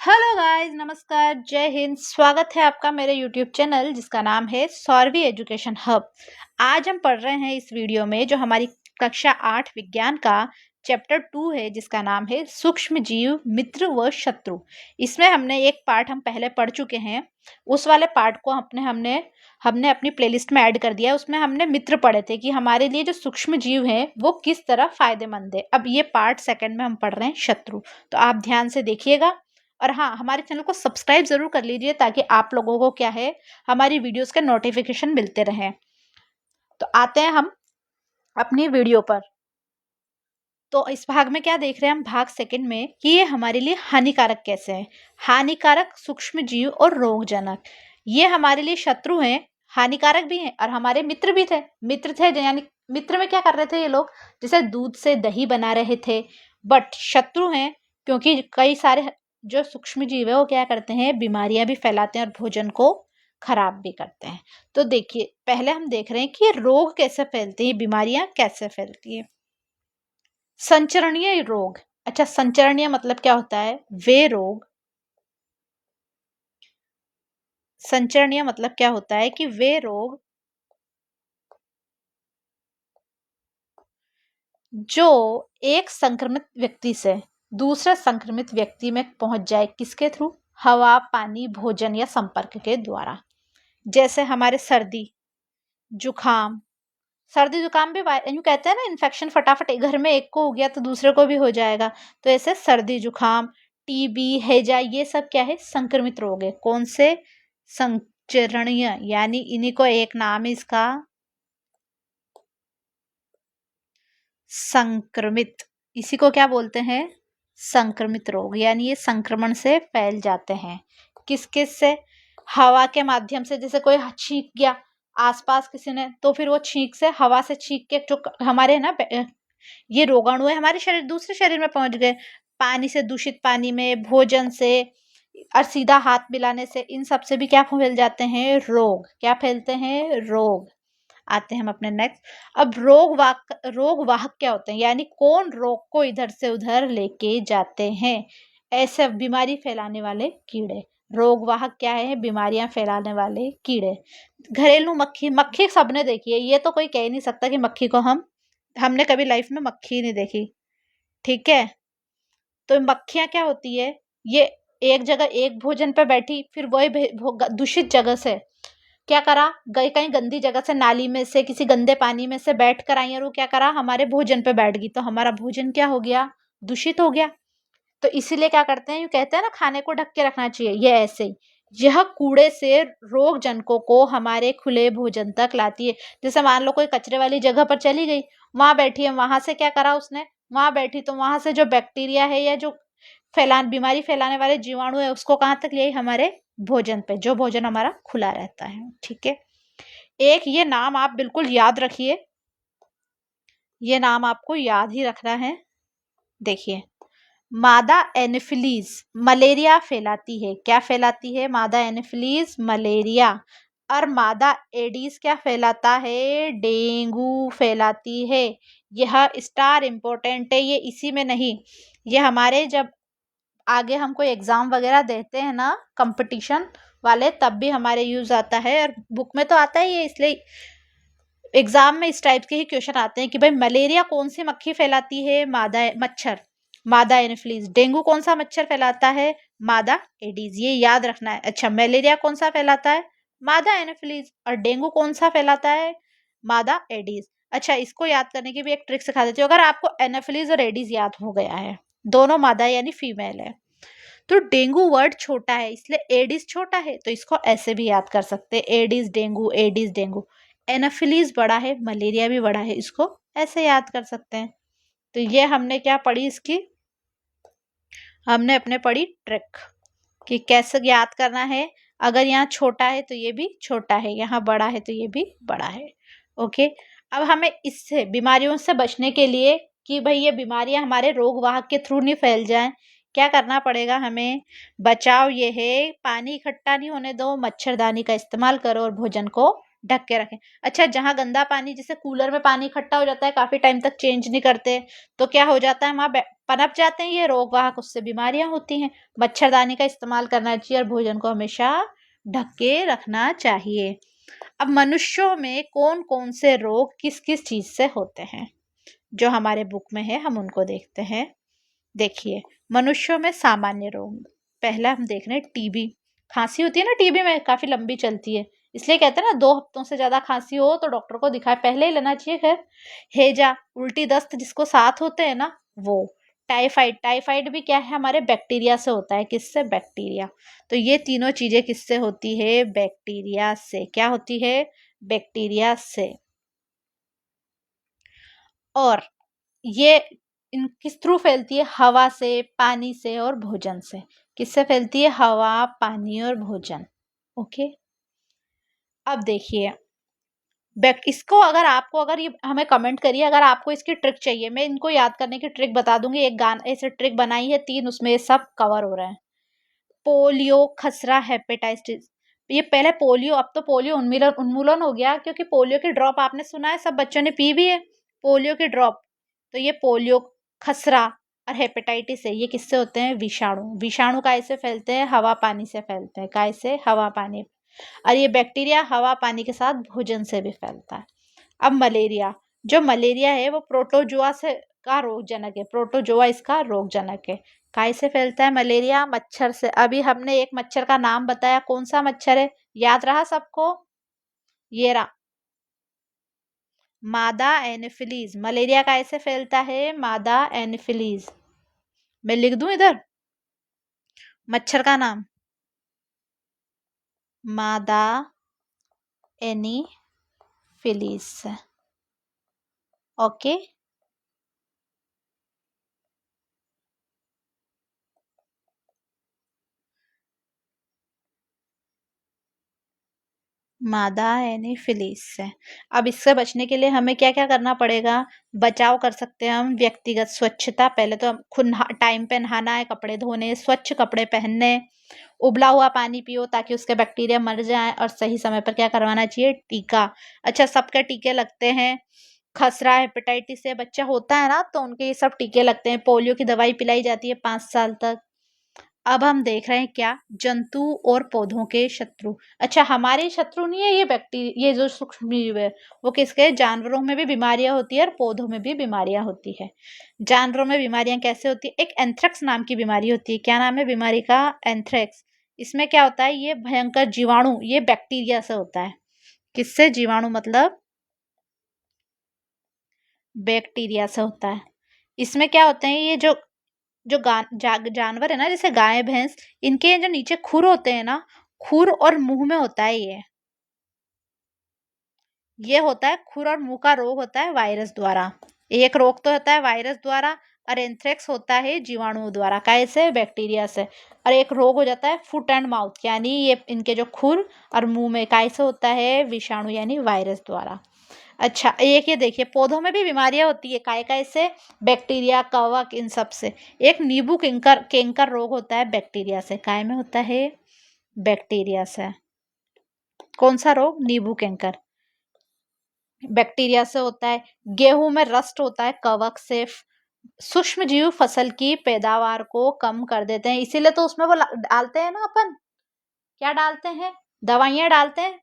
Hello guys, नमस्कार, जय हिंद। स्वागत है आपका मेरे यूट्यूब चैनल जिसका नाम है सौरवी एजुकेशन हब। आज हम पढ़ रहे हैं इस वीडियो में जो हमारी कक्षा 8 विज्ञान का चैप्टर 2 है जिसका नाम है सूक्ष्म जीव, मित्र व शत्रु। इसमें हमने एक पार्ट हम पहले पढ़ चुके हैं। उस वाले पार्ट को हमने हमने हमने अपनी प्लेलिस्ट में ऐड कर दिया। उसमें हमने मित्र पढ़े थे कि हमारे लिए जो सूक्ष्म जीव हैं वो किस तरह फायदेमंद है। अब ये पार्ट सेकंड में हम पढ़ रहे हैं शत्रु। तो आप ध्यान से देखिएगा और हाँ, हमारे चैनल को सब्सक्राइब ज़रूर कर लीजिए ताकि आप लोगों को क्या है, हमारी वीडियोस के नोटिफिकेशन मिलते रहें। तो आते हैं हम अपनी वीडियो पर। तो इस भाग में क्या देख रहे हैं हम, भाग सेकंड में, कि ये हमारे लिए हानिकारक कैसे हैं। हानिकारक, सूक्ष्म जीव और रोगजनक, ये हमारे लिए शत्रु हैं, हानिकारक भी हैं और हमारे मित्र भी थे। मित्र थे यानी मित्र में क्या कर रहे थे ये लोग, जैसे दूध से दही बना रहे थे। बट शत्रु हैं क्योंकि कई सारे जो सूक्ष्म जीव है वो क्या करते हैं, बीमारियां भी फैलाते हैं और भोजन को खराब भी करते हैं। तो देखिए, पहले हम देख रहे हैं कि रोग कैसे फैलते हैं, बीमारियां कैसे फैलती है। संचरणीय रोग। अच्छा, संचरणीय मतलब क्या होता है, वे रोग। संचरणीय मतलब क्या होता है कि वे रोग जो एक संक्रमित व्यक्ति से दूसरे संक्रमित व्यक्ति में पहुंच जाए, किसके थ्रू, हवा, पानी, भोजन या संपर्क के द्वारा। जैसे हमारे सर्दी जुकाम, सर्दी जुकाम भी यूं कहते हैं ना, इन्फेक्शन फटाफट घर में एक को हो गया तो दूसरे को भी हो जाएगा। तो ऐसे सर्दी जुकाम, टीबी, हैजा, ये सब क्या है, संक्रमित रोग है। कौन से, संचरणीय, यानी इन्हीं को एक नाम है इसका, संक्रमित। इसी को क्या बोलते हैं, संक्रमित रोग। यानी ये संक्रमण से फैल जाते हैं। किस किस से, हवा के माध्यम से। जैसे कोई छींक गया आसपास किसी ने, तो फिर वो छींक से, हवा से छींक के जो हमारे ना ये रोगाणु है हमारे शरीर, दूसरे शरीर में पहुंच गए। पानी से, दूषित पानी में, भोजन से और सीधा हाथ मिलाने से, इन सब से भी क्या फैल जाते हैं, रोग। क्या फैलते हैं, रोग। आते हैं हम अपने नेक्स्ट। अब रोग वाहक क्या होते हैं, यानी कौन रोग को इधर से उधर लेके जाते हैं, ऐसे बीमारी फैलाने वाले कीड़े। रोग वाहक क्या है, बीमारियां फैलाने वाले कीड़े। घरेलू मक्खी, मक्खी सबने देखी है, ये तो कोई कह नहीं सकता कि मक्खी को हमने कभी लाइफ में मक्खी नहीं देखी। ठीक है, तो मक्खियां क्या होती है, ये एक जगह एक भोजन पे बैठी, फिर वही दूषित जगह से क्या करा, गई कहीं गंदी जगह से, नाली में से, किसी गंदे पानी में से बैठ कर आई और वो क्या करा, हमारे भोजन पे बैठ गई। तो हमारा भोजन क्या हो गया, दूषित हो गया। तो इसीलिए क्या करते हैं, यूं कहते हैं ना, खाने को ढक के रखना चाहिए। ये ऐसे ही, यह कूड़े से रोग जनकों को हमारे खुले भोजन तक लाती है। जैसे मान लो कोई कचरे वाली जगह पर चली गई, वहां बैठी है, वहां से क्या करा उसने, वहां बैठी तो वहां से जो बैक्टीरिया है या जो बीमारी फैलाने वाले जीवाणु है, उसको कहाँ तक ले आई, हमारे भोजन पे, जो भोजन हमारा खुला रहता है। ठीक है, एक ये नाम आप बिल्कुल याद रखिए, ये नाम आपको याद ही रखना है। देखिए, मादा एनोफिलीज मलेरिया फैलाती है। क्या फैलाती है, मादा एनोफिलीज मलेरिया। और मादा एडीज क्या फैलाता है, डेंगू फैलाती है। यह स्टार इंपॉर्टेंट है, ये इसी में नहीं, ये हमारे जब आगे हम कोई एग्जाम वगैरह देते हैं ना, कंपटीशन वाले, तब भी हमारे यूज आता है। और बुक में तो आता ही है, इसलिए एग्जाम में इस टाइप के ही क्वेश्चन आते हैं कि भाई मलेरिया कौन सी मक्खी फैलाती है, मादा मच्छर, मादा एनोफिलीज। डेंगू कौन सा मच्छर फैलाता है, मादा एडीज। ये याद रखना है। अच्छा, मलेरिया कौन सा फैलाता है, मादा एनोफिलीज। और डेंगू कौन सा फैलाता है, मादा एडीज। अच्छा, इसको याद करने की भी एक ट्रिक सिखा देती हूँ। अगर आपको एनोफिलीज और एडीज याद हो गया है, दोनों मादा यानी फीमेल है, तो डेंगू वर्ड छोटा है इसलिए एडिस छोटा है, तो इसको ऐसे भी याद कर सकते हैं, Aedes dengue, Aedes dengue. Anopheles बड़ा है, मलेरिया भी बड़ा है, इसको ऐसे याद कर सकते हैं। तो ये हमने क्या पढ़ी, इसकी हमने अपने पढ़ी ट्रिक कि कैसे याद करना है। अगर यहाँ छोटा है तो ये भी छोटा है, यहाँ बड़ा है तो ये भी बड़ा है। ओके, अब हमें इससे बीमारियों से बचने के लिए, कि भाई ये बीमारियां हमारे रोग वाहक के थ्रू नहीं फैल जाएं, क्या करना पड़ेगा हमें, बचाव ये है, पानी इकट्ठा नहीं होने दो, मच्छरदानी का इस्तेमाल करो और भोजन को ढक के रखें। अच्छा, जहाँ गंदा पानी, जैसे कूलर में पानी इकट्ठा हो जाता है, काफी टाइम तक चेंज नहीं करते, तो क्या हो जाता है, वहां पनप जाते हैं ये रोग वाहक, उससे बीमारियां होती हैं। मच्छरदानी का इस्तेमाल करना चाहिए और भोजन को हमेशा ढक के रखना चाहिए। अब मनुष्यों में कौन कौन से रोग किस किस चीज से होते हैं, जो हमारे बुक में है हम उनको देखते हैं। देखिए, मनुष्यों में सामान्य रोग, पहला हम देख रहे हैं टीबी। खांसी होती है ना टीबी में, काफी लंबी चलती है, इसलिए कहते हैं ना 2 हफ्तों से ज्यादा खांसी हो तो डॉक्टर को दिखाए, पहले ही लेना चाहिए। खैर, हेजा, उल्टी दस्त जिसको साथ होते हैं ना वो। टाइफाइड, टाइफाइड भी क्या है, हमारे बैक्टीरिया से होता है। किससे? बैक्टीरिया। तो ये तीनों चीजें किससे होती है? बैक्टीरिया से। क्या होती है? बैक्टीरिया से। और ये किस थ्रू फैलती है? हवा से, पानी से और भोजन से। किससे फैलती है? हवा, पानी और भोजन। ओके। अब देखिए, इसको अगर आपको, अगर ये हमें कमेंट करिए अगर आपको इसकी ट्रिक चाहिए, मैं इनको याद करने की ट्रिक बता दूंगी। एक गाना ऐसे ट्रिक बनाई है 3, उसमें ये सब कवर हो रहा है। पोलियो, खसरा, हेपेटाइटिस। ये पहले पोलियो, अब तो पोलियो उन्मूलन उन्मूलन हो गया, क्योंकि पोलियो की ड्रॉप आपने सुना है, सब बच्चों ने पी भी है पोलियो की ड्रॉप। तो ये पोलियो, खसरा और हेपेटाइटिस है, ये किससे होते हैं? विषाणु। विषाणु कैसे फैलते हैं? हवा पानी से फैलते हैं। कैसे? हवा पानी। और ये बैक्टीरिया हवा पानी के साथ भोजन से भी फैलता है। अब मलेरिया, जो मलेरिया है वो प्रोटोजुआ से का रोगजनक है। प्रोटोजुआ इसका रोगजनक है। काय से फैलता है मलेरिया? मच्छर से। अभी हमने एक मच्छर का नाम बताया, कौन सा मच्छर है, याद रहा सबको? ये रहा, मादा एनोफिलीज। मलेरिया कैसे फैलता है? मादा एनोफिलीज। मैं लिख दूं इधर मच्छर का नाम, मादा एनीफिलीज। ओके। मादा एनीफिलीज से। अब इससे बचने के लिए हमें क्या क्या करना पड़ेगा? बचाव कर सकते हैं हम, व्यक्तिगत स्वच्छता, पहले तो हम खुद टाइम पे नहाना है, कपड़े धोने, स्वच्छ कपड़े पहनने, उबला हुआ पानी पियो ताकि उसके बैक्टीरिया मर जाएं, और सही समय पर क्या करवाना चाहिए? टीका। अच्छा, सबके टीके लगते हैं। खसरा, हेपेटाइटिस से बच्चा होता है ना, तो उनके ये सब टीके लगते हैं। पोलियो की दवाई पिलाई जाती है 5 साल तक। अब हम देख रहे हैं क्या? जंतु और पौधों के शत्रु। अच्छा, हमारे शत्रु नहीं है ये बैक्टीरिया, ये जो सूक्ष्म जीव है, वो किसके? जानवरों में भी बीमारियां होती है और पौधों में भी बीमारियां होती है। जानवरों में बीमारियां कैसे होती है? एक एंथ्रेक्स नाम की बीमारी होती है। क्या नाम है बीमारी का? एंथ्रेक्स। इसमें क्या होता है? ये भयंकर जीवाणु, ये बैक्टीरिया से होता है। किससे? जीवाणु मतलब बैक्टीरिया से होता है। इसमें क्या होते हैं? ये जो जो जानवर है ना, जैसे गाय भैंस, इनके जो नीचे खुर होते हैं ना, खुर और मुंह में होता है ये होता है खुर और मुंह का रोग, होता है वायरस द्वारा। एक रोग तो होता है वायरस द्वारा, और एंथ्रेक्स होता है जीवाणुओं द्वारा। कैसे? बैक्टीरिया से। और एक रोग हो जाता है फुट एंड माउथ, यानी ये इनके जो खुर और मुंह में, कैसे होता है? विषाणु यानी वायरस द्वारा। अच्छा, एक ये देखिए, पौधों में भी बीमारियां होती है। काय काय से? बैक्टीरिया, कवक, इन सब से। एक नींबू केंकर केंकर रोग होता है बैक्टीरिया से। काय में होता है? बैक्टीरिया से। कौन सा रोग? नींबू केंकर, बैक्टीरिया से होता है। गेहूं में रस्ट होता है, कवक से। सूक्ष्म जीव फसल की पैदावार को कम कर देते हैं, इसीलिए तो उसमें वो डालते हैं ना अपन, क्या डालते हैं? दवाइयां डालते हैं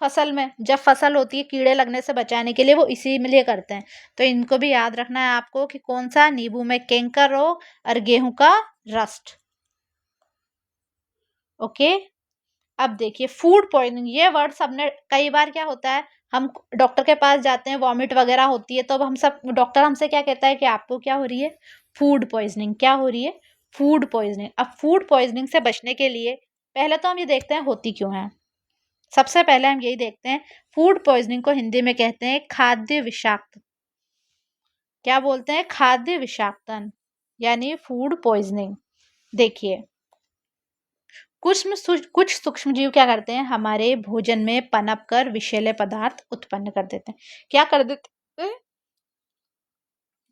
फसल में, जब फसल होती है कीड़े लगने से बचाने के लिए, वो इसी में लिए करते हैं। तो इनको भी याद रखना है आपको कि कौन सा? नींबू में कैंकर रोग और गेहूं का रस्ट। ओके। अब देखिए, फूड पॉइजनिंग, ये वर्ड सबने कई बार, क्या होता है, हम डॉक्टर के पास जाते हैं, वॉमिट वगैरह होती है, तो अब हम सब, डॉक्टर हमसे क्या कहता है कि आपको क्या हो रही है? Food poisoning. क्या हो रही है? Food poisoning. अब फूड पॉइजनिंग से बचने के लिए पहले तो हम ये देखते हैं होती क्यों है। सबसे पहले हम यही देखते हैं, फूड पॉइजनिंग को हिंदी में कहते हैं खाद्य विषाक्त। क्या बोलते हैं? खाद्य विषाक्तन, यानी फूड पॉइजनिंग। देखिए, कुछ सूक्ष्म जीव क्या करते हैं? हमारे भोजन में पनप कर विषैले पदार्थ उत्पन्न कर देते हैं। क्या कर देते हैं?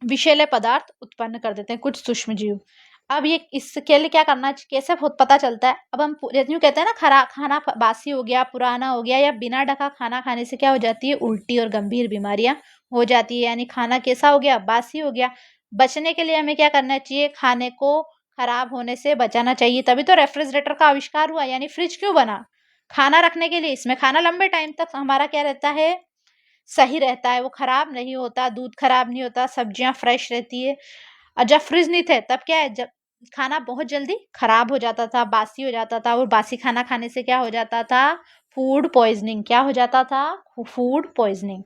विषैले पदार्थ उत्पन्न कर देते हैं कुछ सूक्ष्म जीव। अब ये इसके लिए क्या करना कैसे पता चलता है? अब हम यूँ कहते हैं ना, खरा खाना बासी हो गया, पुराना हो गया, या बिना ढका खाना खाने से क्या हो जाती है? उल्टी और गंभीर बीमारियां हो जाती है। यानी खाना कैसा हो गया? बासी हो गया। बचने के लिए हमें क्या करना चाहिए? खाने को खराब होने से बचाना चाहिए। तभी तो रेफ्रिजरेटर का आविष्कार हुआ, यानी फ्रिज क्यों बना? खाना रखने के लिए। इसमें खाना लंबे टाइम तक हमारा क्या रहता है? सही रहता है, वो खराब नहीं होता, दूध खराब नहीं होता, सब्जियां फ्रेश रहती है। और जब फ्रिज नहीं थे तब क्या है? जब खाना बहुत जल्दी खराब हो जाता था, बासी हो जाता था, और बासी खाना खाने से क्या हो जाता था? Food poisoning. क्या हो जाता था? Food poisoning.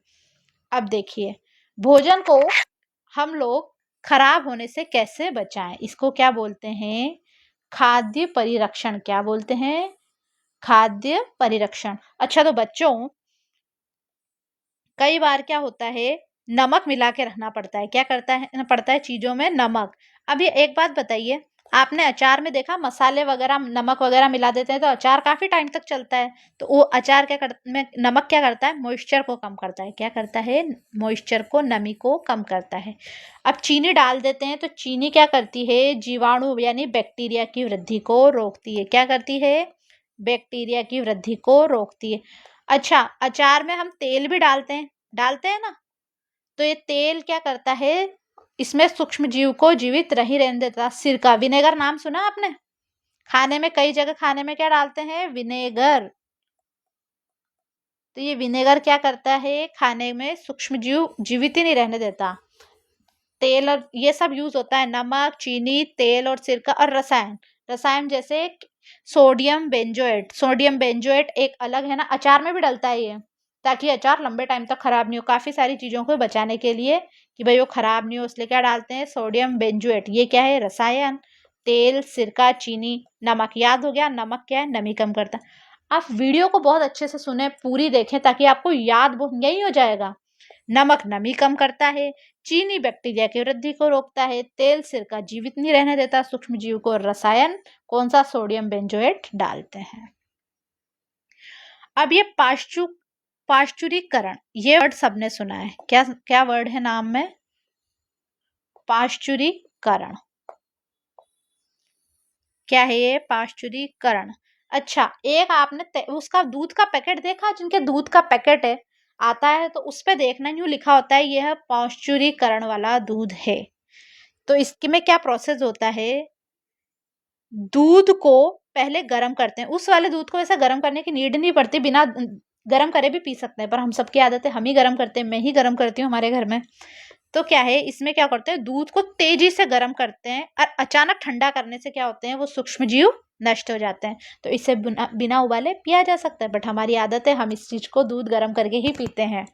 अब देखिए, भोजन को हम लोग खराब होने से कैसे बचाएं? इसको क्या बोलते हैं? खाद्य परिरक्षण। क्या बोलते हैं? खाद्य परिरक्षण। अच्छा, तो बच्चों, कई बार क्या होता है? नमक मिला के रखना पड़ता है। क्या करता है पड़ता है? चीजों में नमक। अभी एक बात बताइए, आपने अचार में देखा मसाले वगैरह, नमक वगैरह मिला देते हैं तो अचार काफी टाइम तक चलता है। तो वो अचार में नमक क्या करता है? मॉइस्चर को कम करता है। क्या करता है? मॉइस्चर को, नमी को कम करता है। अब चीनी डाल देते हैं तो चीनी क्या करती है? जीवाणु यानी बैक्टीरिया की वृद्धि को रोकती है। क्या करती है? बैक्टीरिया की वृद्धि को रोकती है। अच्छा, अचार में हम तेल भी डालते हैं ना? तो ये तेल क्या करता है? इसमें सूक्ष्म जीव को जीवित नहीं रहने देता। सिरका, विनेगर नाम सुना आपने? खाने में, कई जगह खाने में क्या डालते हैं? विनेगर। तो ये विनेगर क्या करता है? खाने में सूक्ष्म जीव जीवित ही नहीं रहने देता। तेल और ये सब यूज होता है, नमक, चीनी, तेल और सिरका, और रसायन। रसायन जैसे सोडियम बेंजोएट। सोडियम बेंजोएट एक अलग है ना, अचार में भी डलता है ये, ताकि अचार लंबे टाइम तक खराब नहीं हो। काफी सारी चीजों को बचाने के लिए कि भाई वो खराब नहीं हो, इसलिए क्या डालते हैं? Sodium benzoate. ये क्या है? रसायन। तेल, सिरका, चीनी, नमक। याद हो गया, नमक क्या है? नमी कम करता है। आप वीडियो को बहुत अच्छे से सुने, पूरी देखें, ताकि आपको याद यही हो जाएगा। नमक नमी कम करता है, चीनी बैक्टीरिया की वृद्धि को रोकता है, तेल सिरका जीवित नहीं रहने देता सूक्ष्म जीव को, रसायन कौन सा? सोडियम बेंजोएट डालते हैं। अब ये पाश्चुरीकरण, ये वर्ड सबने सुना है। क्या क्या वर्ड है नाम में? पाश्चुरीकरण। क्या है ये? पाश्चुरीकरण। अच्छा, एक आपने उसका दूध का पैकेट देखा? जिनके दूध का पैकेट है आता है तो उस पे देखना, यूं लिखा होता है यह पाश्चुरीकरण वाला दूध है। तो इसके में क्या प्रोसेस होता है? दूध को पहले गर्म करते हैं। उस वाले दूध को वैसे गर्म करने की नीड नहीं पड़ती, बिना गर्म करे भी पी सकते हैं, पर हम सबकी आदत है हम ही गर्म करते हैं, मैं ही गर्म करती हूँ हमारे घर में। तो क्या है, इसमें क्या करते हैं? दूध को तेजी से गर्म करते हैं, और अचानक ठंडा करने से क्या होते हैं? वो सूक्ष्म जीव नष्ट हो जाते हैं। तो इसे बिना उबाले पिया जा सकता है, बट हमारी आदत है हम इस चीज को दूध गर्म करके ही पीते हैं।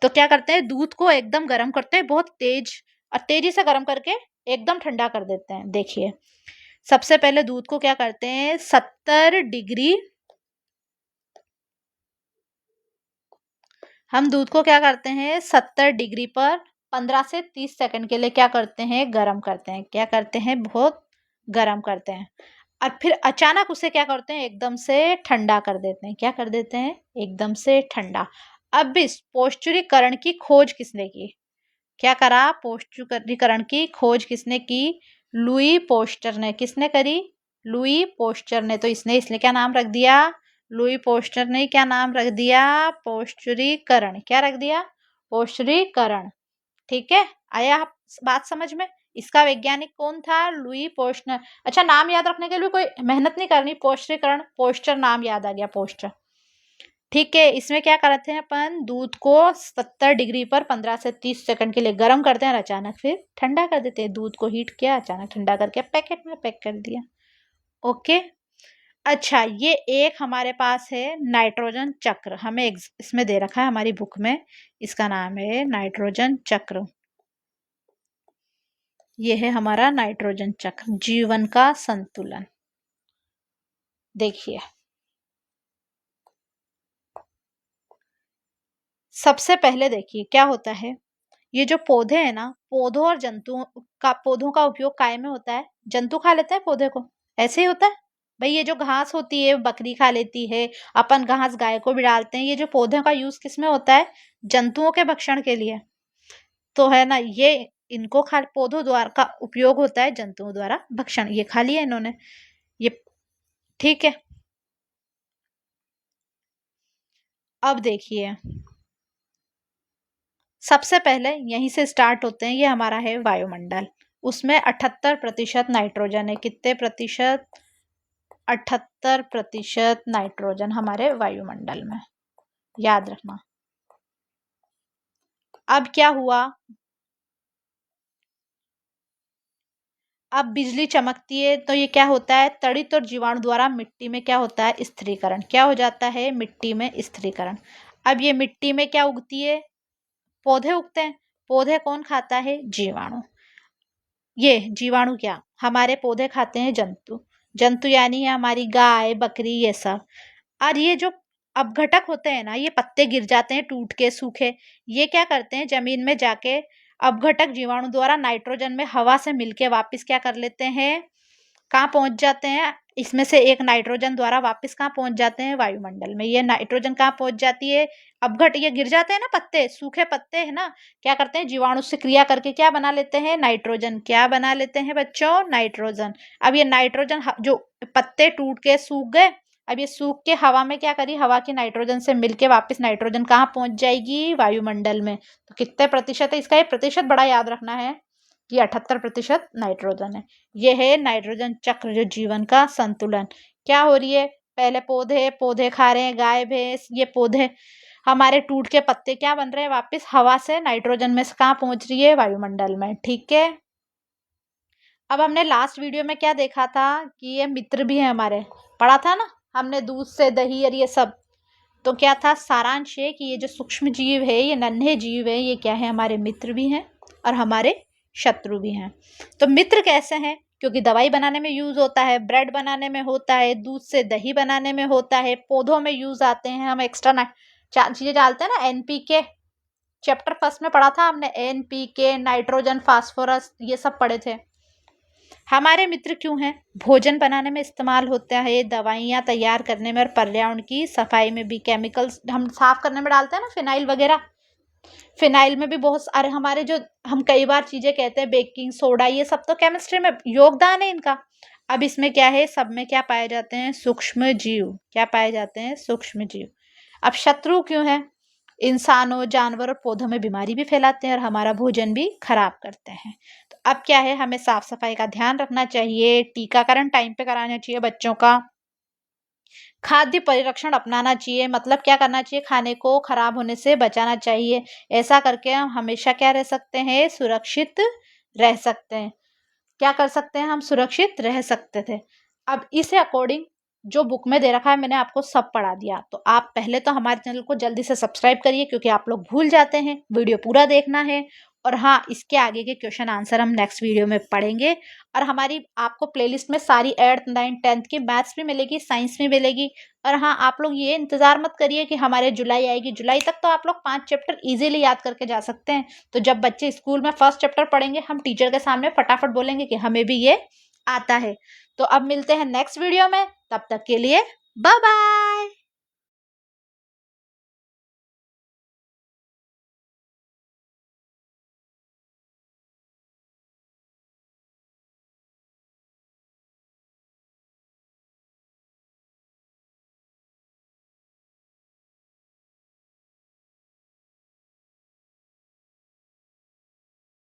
तो क्या करते हैं? दूध को एकदम गर्म करते हैं, बहुत तेज, और तेजी से गर्म करके एकदम ठंडा कर देते हैं। देखिए, सबसे पहले दूध को क्या करते हैं? 70 डिग्री, हम दूध को क्या करते हैं? 70 डिग्री पर 15 से 30 सेकंड के लिए क्या करते हैं? गर्म करते हैं। क्या करते हैं? बहुत गर्म करते हैं। और फिर अचानक उसे क्या करते हैं? एकदम से ठंडा कर देते हैं। क्या कर देते हैं? एकदम से ठंडा। अब इस पौष्टिकीकरण की खोज किसने की? क्या करा? पौष्टिकीकरण की खोज किसने की? लुई पोस्टर ने। किसने करी? लुई पोस्टर ने। तो इसने इसलिए क्या नाम रख दिया? लुई पोस्टर ने क्या नाम रख दिया? पौष्टिकीकरण। क्या रख दिया? पौष्टिकीकरण। ठीक है, आया बात समझ में? इसका वैज्ञानिक कौन था? Louis poster. अच्छा, नाम याद रखने के लिए कोई मेहनत नहीं करनी। पौष्टिकीकरण, पोस्टर नाम याद आ गया, पोस्टर। ठीक है, इसमें क्या करते हैं अपन? दूध को 70 डिग्री पर 15 से 30 सेकंड के लिए गर्म करते हैं, और अचानक फिर ठंडा कर देते हैं। दूध को हीट किया, अचानक ठंडा करके पैकेट में पैक कर दिया। ओके। अच्छा, ये एक हमारे पास है नाइट्रोजन चक्र, हमें इसमें दे रखा है हमारी बुक में। इसका नाम है नाइट्रोजन चक्र। ये है हमारा नाइट्रोजन चक्र, जीवन का संतुलन। देखिए, सबसे पहले देखिए क्या होता है। ये जो पौधे हैं ना, पौधों का उपयोग काय में होता है? जंतु खा लेते हैं पौधे को, ऐसे ही होता है भाई। ये जो घास होती है बकरी खा लेती है, अपन घास गाय को भी डालते हैं। ये जो पौधों का यूज किस में होता है? जंतुओं के भक्षण के लिए। तो है ना, ये इनको खा पौधों द्वारा का उपयोग होता है जंतुओं द्वारा भक्षण। ये खा लिया इन्होंने, ये ठीक है। अब देखिए सबसे पहले यहीं से स्टार्ट होते हैं, ये हमारा है वायुमंडल। उसमें 78% नाइट्रोजन है। कितने प्रतिशत? 78% नाइट्रोजन हमारे वायुमंडल में, याद रखना। अब क्या हुआ? अब बिजली चमकती है तो ये क्या होता है? तड़ित और जीवाणु द्वारा मिट्टी में क्या होता है? स्थिरीकरण। क्या हो जाता है? मिट्टी में स्थिरीकरण। अब ये मिट्टी में क्या उगती है? पौधे उगते हैं। पौधे कौन खाता है? जीवाणु। ये जीवाणु क्या? हमारे पौधे खाते हैं जंतु। जंतु यानी है हमारी गाय बकरी ये सब। और ये जो अपघटक होते हैं ना, ये पत्ते गिर जाते हैं टूट के सूखे, ये क्या करते हैं? जमीन में जाके अपघटक जीवाणु द्वारा नाइट्रोजन में हवा से मिलके वापस क्या कर लेते हैं? कहाँ पहुंच जाते हैं? इसमें से एक नाइट्रोजन द्वारा वापस कहाँ पहुंच जाते हैं? वायुमंडल में। ये नाइट्रोजन कहाँ पहुंच जाती है? अपघट ये गिर जाते हैं ना पत्ते, सूखे पत्ते है ना, क्या करते हैं? जीवाणु से क्रिया करके क्या बना लेते हैं? नाइट्रोजन। क्या बना लेते हैं बच्चों? नाइट्रोजन। अब ये नाइट्रोजन जो पत्ते टूट के सूख गए, अब ये सूख के हवा में क्या करी? हवा की नाइट्रोजन से मिलके वापस नाइट्रोजन कहाँ पहुंच जाएगी? वायुमंडल में। तो कितने प्रतिशत है? इसका ये प्रतिशत बड़ा याद रखना है कि 78% नाइट्रोजन है। ये है नाइट्रोजन चक्र, जो जीवन का संतुलन। क्या हो रही है? पहले पौधे, पौधे खा रहे हैं गाय भैंस, ये पौधे हमारे टूट के पत्ते क्या बन रहे हैं? वापस हवा से नाइट्रोजन में से कहाँ पहुंच रही है? वायुमंडल में। ठीक है। अब हमने लास्ट वीडियो में क्या देखा था कि ये मित्र भी है हमारे, पढ़ा था ना हमने, दूध से दही और ये सब। तो क्या था सारांश है कि ये जो सूक्ष्म जीव है, ये नन्हे जीव है, ये क्या है? हमारे मित्र भी हैं और हमारे शत्रु भी हैं। तो मित्र कैसे हैं? क्योंकि दवाई बनाने में यूज होता है, ब्रेड बनाने में होता है, दूध से दही बनाने में होता है, पौधों में यूज आते हैं, हम एक्स्ट्रा चीजें डालते हैं ना, एनपीके। चैप्टर फर्स्ट में पढ़ा था हमने, एनपीके, नाइट्रोजन, फास्फोरस, ये सब पढ़े थे। हमारे मित्र क्यों हैं? भोजन बनाने में इस्तेमाल होता है, दवाइयाँ तैयार करने में और पर्यावरण की सफाई में भी। केमिकल्स हम साफ करने में डालते हैं ना, फिनाइल वगैरह, फिनाइल में भी बहुत सारे हमारे जो हम कई बार चीजें कहते हैं, बेकिंग सोडा, ये सब तो केमिस्ट्री में योगदान है इनका। अब इसमें क्या है? सब में क्या पाए जाते हैं? सूक्ष्म जीव। क्या पाए जाते हैं? सूक्ष्म जीव। अब शत्रु क्यों है? इंसानों, जानवर और पौधों में बीमारी भी फैलाते हैं और हमारा भोजन भी खराब करते हैं। तो अब क्या है? हमें साफ सफाई का ध्यान रखना चाहिए, टीकाकरण टाइम पे कराना चाहिए बच्चों का, खाद्य परिरक्षण अपनाना चाहिए। मतलब क्या करना चाहिए? खाने को खराब होने से बचाना चाहिए। ऐसा करके हम हमेशा क्या रह सकते हैं? सुरक्षित रह सकते हैं। क्या कर सकते हैं? हम सुरक्षित रह सकते थे। अब इसे अकॉर्डिंग जो बुक में दे रखा है, मैंने आपको सब पढ़ा दिया। तो आप पहले तो हमारे चैनल को जल्दी से सब्सक्राइब करिए, क्योंकि आप लोग भूल जाते हैं, वीडियो पूरा देखना है। और हाँ, इसके आगे के क्वेश्चन आंसर हम नेक्स्ट वीडियो में पढ़ेंगे। और हमारी आपको प्लेलिस्ट में सारी 8th 9th 10th की मैथ्स भी मिलेगी, साइंस भी मिलेगी। और हाँ, आप लोग ये इंतजार मत करिए कि हमारे जुलाई आएगी, जुलाई तक तो आप लोग 5 चैप्टर इजीली याद करके जा सकते हैं। तो जब बच्चे स्कूल में फर्स्ट चैप्टर पढ़ेंगे, हम टीचर के सामने फटाफट बोलेंगे कि हमें भी ये आता है। तो अब मिलते हैं नेक्स्ट वीडियो में, तब तक के लिए बाय बाय।